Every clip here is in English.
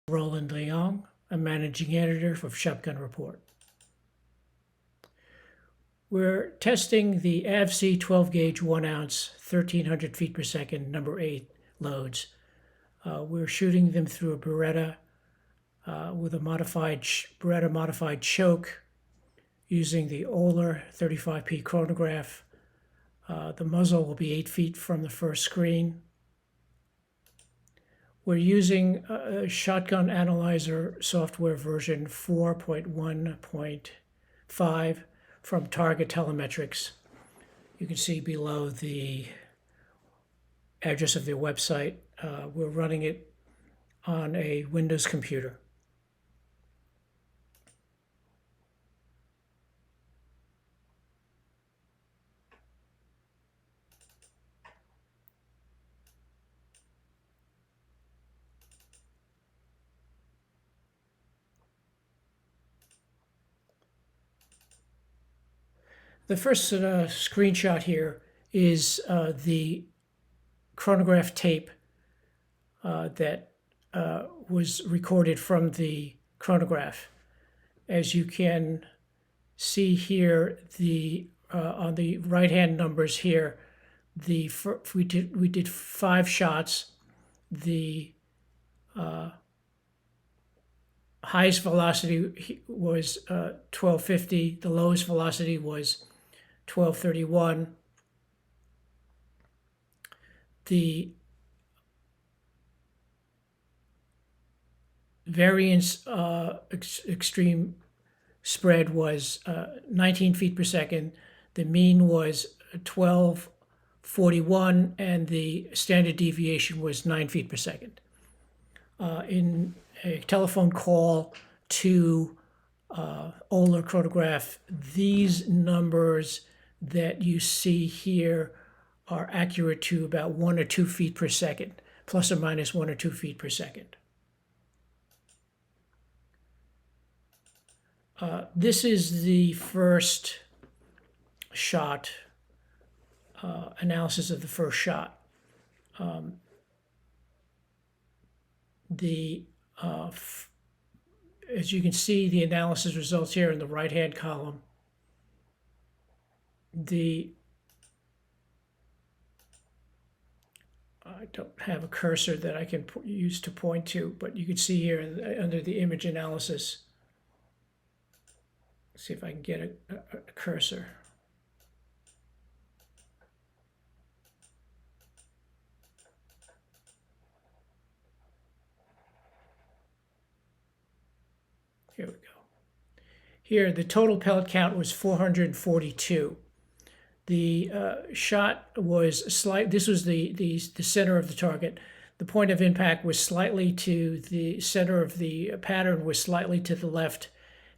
Roland Leong, a managing editor for Shotgun Report. We're testing the AVCI 12 gauge 1 ounce 1300 feet per second number 8 loads. We're shooting them through a Beretta with a Beretta modified choke using the Oler 35P chronograph. The muzzle will be 8 feet from the first screen. We're using a Shotgun Analyzer software version 4.1.5 from Target Telemetrics. You can see below the address of their website. We're running it on a Windows computer. The first screenshot here is the chronograph tape that was recorded from the chronograph. As you can see here, on the right-hand numbers here, we did 5 shots. The highest velocity was 1250. The lowest velocity was 1231. The variance extreme spread was 19 feet per second. The mean was 1241, and the standard deviation was 9 feet per second. In a telephone call to Oler chronograph, these numbers that you see here are accurate to about 1 or 2 feet per second, plus or minus 1 or 2 feet per second. This is the first shot, analysis of the first shot. As you can see, the analysis results here in the right-hand column. I don't have a cursor that I can use to point to, but you can see here under the image analysis. Let's see if I can get a cursor. Here we go. Here, the total pellet count was 442. The shot was slight. This was the center of the target. The point of impact was slightly to the center of the pattern, was slightly to the left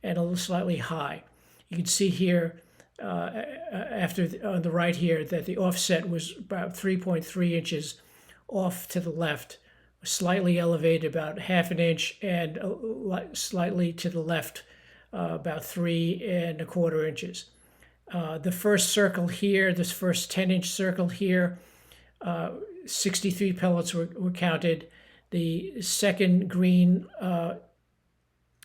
and a little slightly high. You can see here on the right here that the offset was about 3.3 inches off to the left, slightly elevated about 1/2 inch, and slightly to the left about 3¼ inches. The first circle here, this first 10-inch circle here, 63 pellets were counted. The second green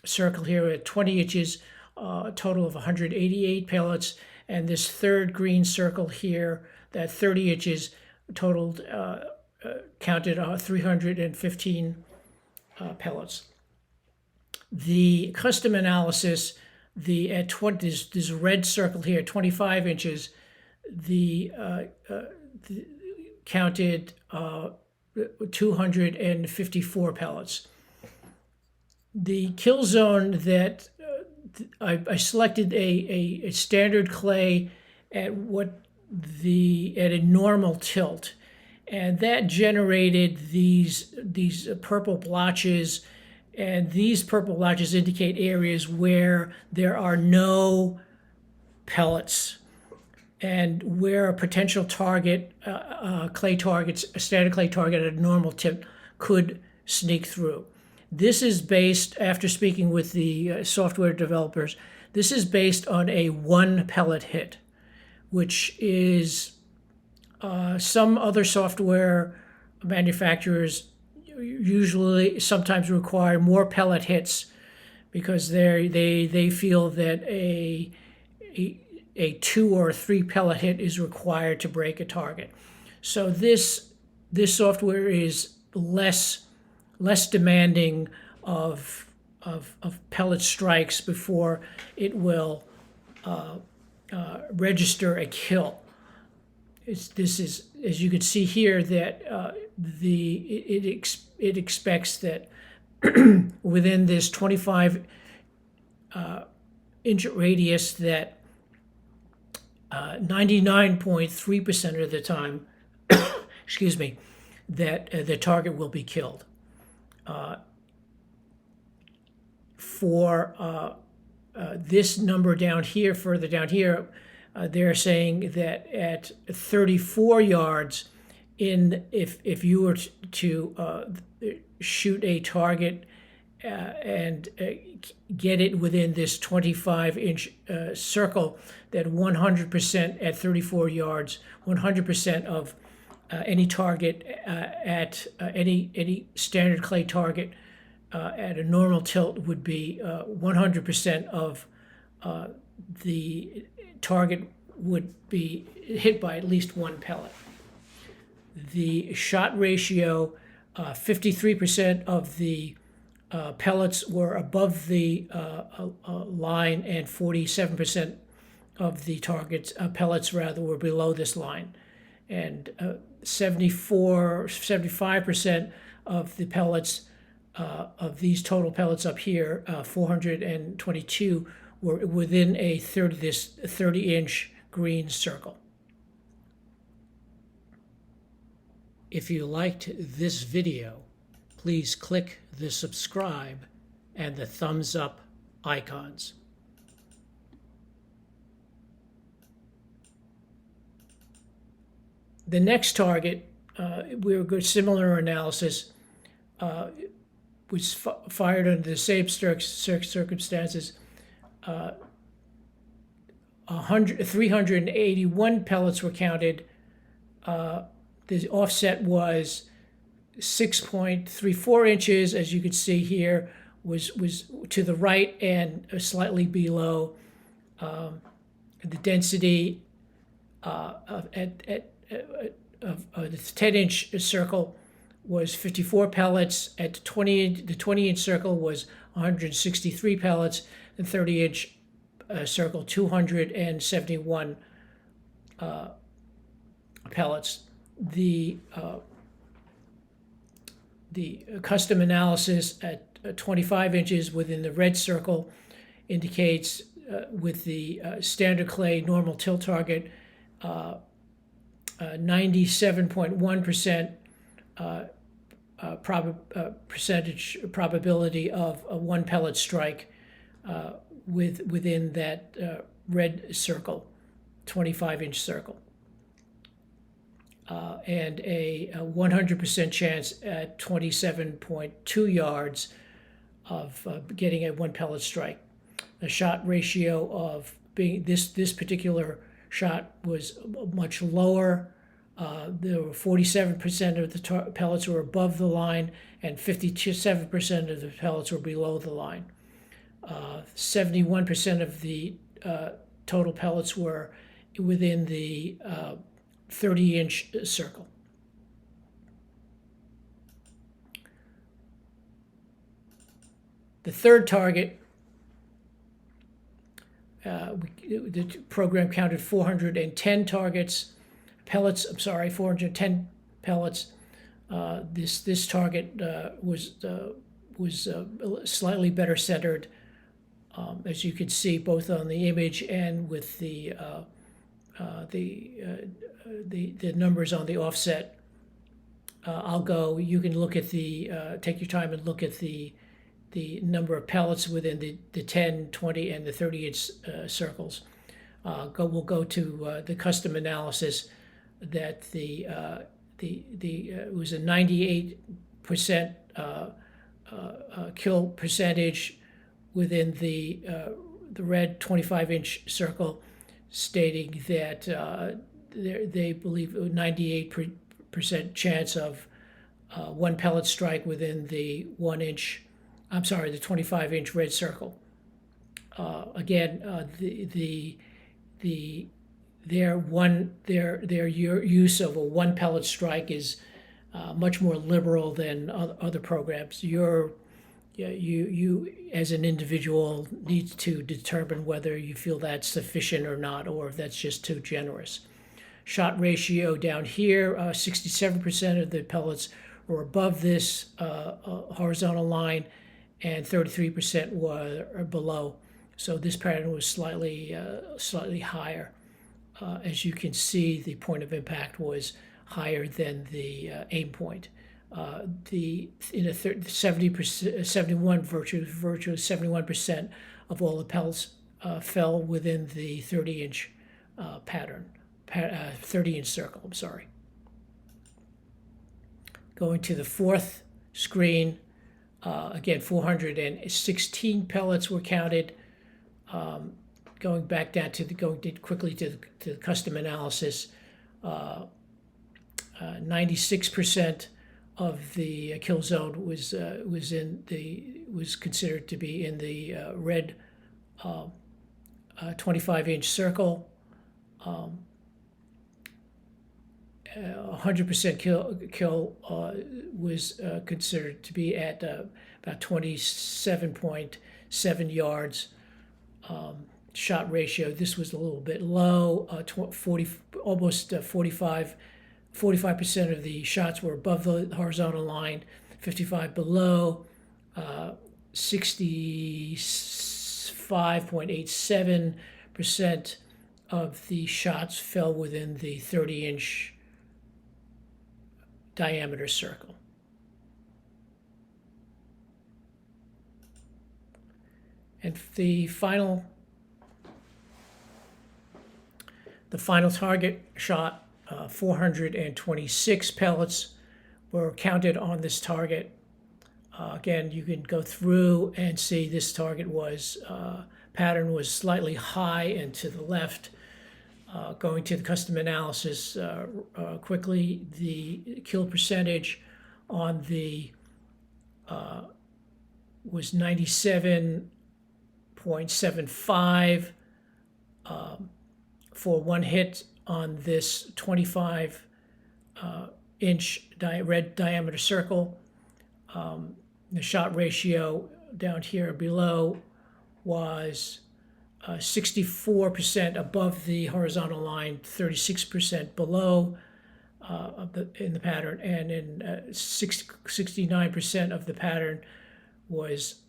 circle here at 20 inches, a total of 188 pellets. And this third green circle here, that 30 inches, totaled, counted 315 pellets. The custom analysis, this red circle here, 25 inches, counted 254 pellets. The kill zone that I selected a standard clay at a normal tilt, and that generated these purple blotches. And these purple blotches indicate areas where there are no pellets and where a potential target, a standard clay target at a normal tip could sneak through. This is based, after speaking with the software developers, this is based on a 1 pellet hit, which is some other software manufacturers usually sometimes require more pellet hits because they feel that a 2 or 3 pellet hit is required to break a target. So this software is less demanding of pellet strikes before it will register a kill. This is, as you can see here, that it expects that within this 25 inch radius that 99.3% of the time, excuse me, that the target will be killed. For this number down here, further down here, they're saying that at 34 yards, if you were to shoot a target and get it within this 25-inch circle, that 100% at 34 yards, 100% of any target at any standard clay target at a normal tilt would be 100% of the target would be hit by at least one pellet. The shot ratio, 53% of the pellets were above the line, and 47% of the pellets were below this line, and 75% of the pellets of these total pellets up here, 422, were within this 30-inch green circle. If you liked this video, please click the subscribe and the thumbs up icons. The next target, we were good, similar analysis, was fired under the same circumstances. 381 pellets were counted. The offset was 6.34 inches, as you can see here, was to the right and slightly below. The density of the 10-inch circle was 54 pellets. At the 20-inch circle was 163 pellets. The 30-inch circle, 271 pellets. The custom analysis at 25 inches within the red circle indicates with the standard clay normal tilt target 97.1% percentage probability of a one pellet strike within that red circle, 25-inch circle. And a 100% chance at 27.2 yards of getting a one pellet strike. The shot ratio of being this particular shot was much lower. There were 47% of the pellets were above the line, and 57% of the pellets were below the line. 71% of the total pellets were within the 30-inch circle. The third target, the program counted 410 pellets. 410 pellets. This target was slightly better centered, as you can see both on the image and with the numbers on the offset. You can look at take your time and look at the number of pellets within the 10, 20, and the 30-inch circles. We'll go to the custom analysis that it was a 98% kill percentage within the red 25-inch circle, stating that they believe a 98% chance of one pellet strike within the 25-inch red circle. Again, their use of a one pellet strike is much more liberal than other programs. You as an individual need to determine whether you feel that's sufficient or not, or if that's just too generous. Shot ratio down here, 67% of the pellets were above this horizontal line, and 33% were below. So this pattern was slightly higher. As you can see, the point of impact was higher than the aim point. Virtually 71% of all the pellets fell within the 30-inch pattern, 30-inch circle. I'm sorry. Going to the fourth screen, again, 416 pellets were counted. Going back down to quickly to the custom analysis, 96% of the kill zone was considered to be in the red 25-inch circle. 100% kill was considered to be at about 27.7 yards. Shot ratio, this was a little bit low, 45% of the shots were above the horizontal line, 55 below, 65.87% of the shots fell within the 30-inch diameter circle. And the final target shot, 426 pellets were counted on this target. Again, you can go through and see this target pattern was slightly high and to the left. Going to the custom analysis quickly, the kill percentage on the was 97.75 for one hit on this 25-inch red diameter circle. The shot ratio down here below was 64% above the horizontal line, 36% below in the pattern, and in 69% of the pattern was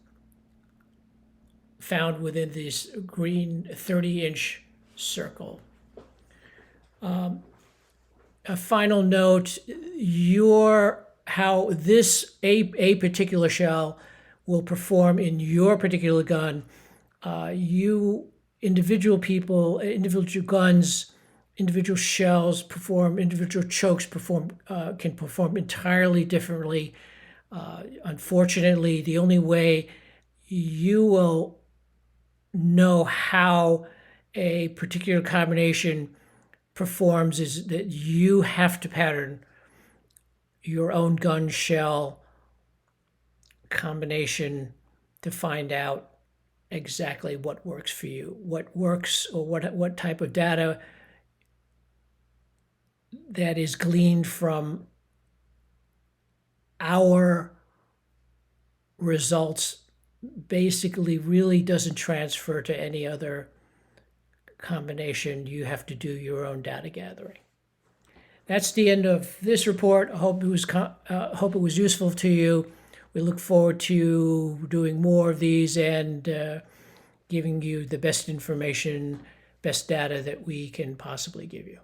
found within this green 30-inch circle. A final note, how this a particular shell will perform in your particular gun. Individual people, individual guns, individual shells individual chokes can perform entirely differently. Unfortunately, the only way you will know how a particular combination performs is that you have to pattern your own gun shell combination to find out exactly what works for you, what works, or what type of data that is gleaned from our results basically really doesn't transfer to any other combination. You have to do your own data gathering. That's the end of this report. I hope it was useful to you. We look forward to doing more of these and giving you the best information, best data that we can possibly give you.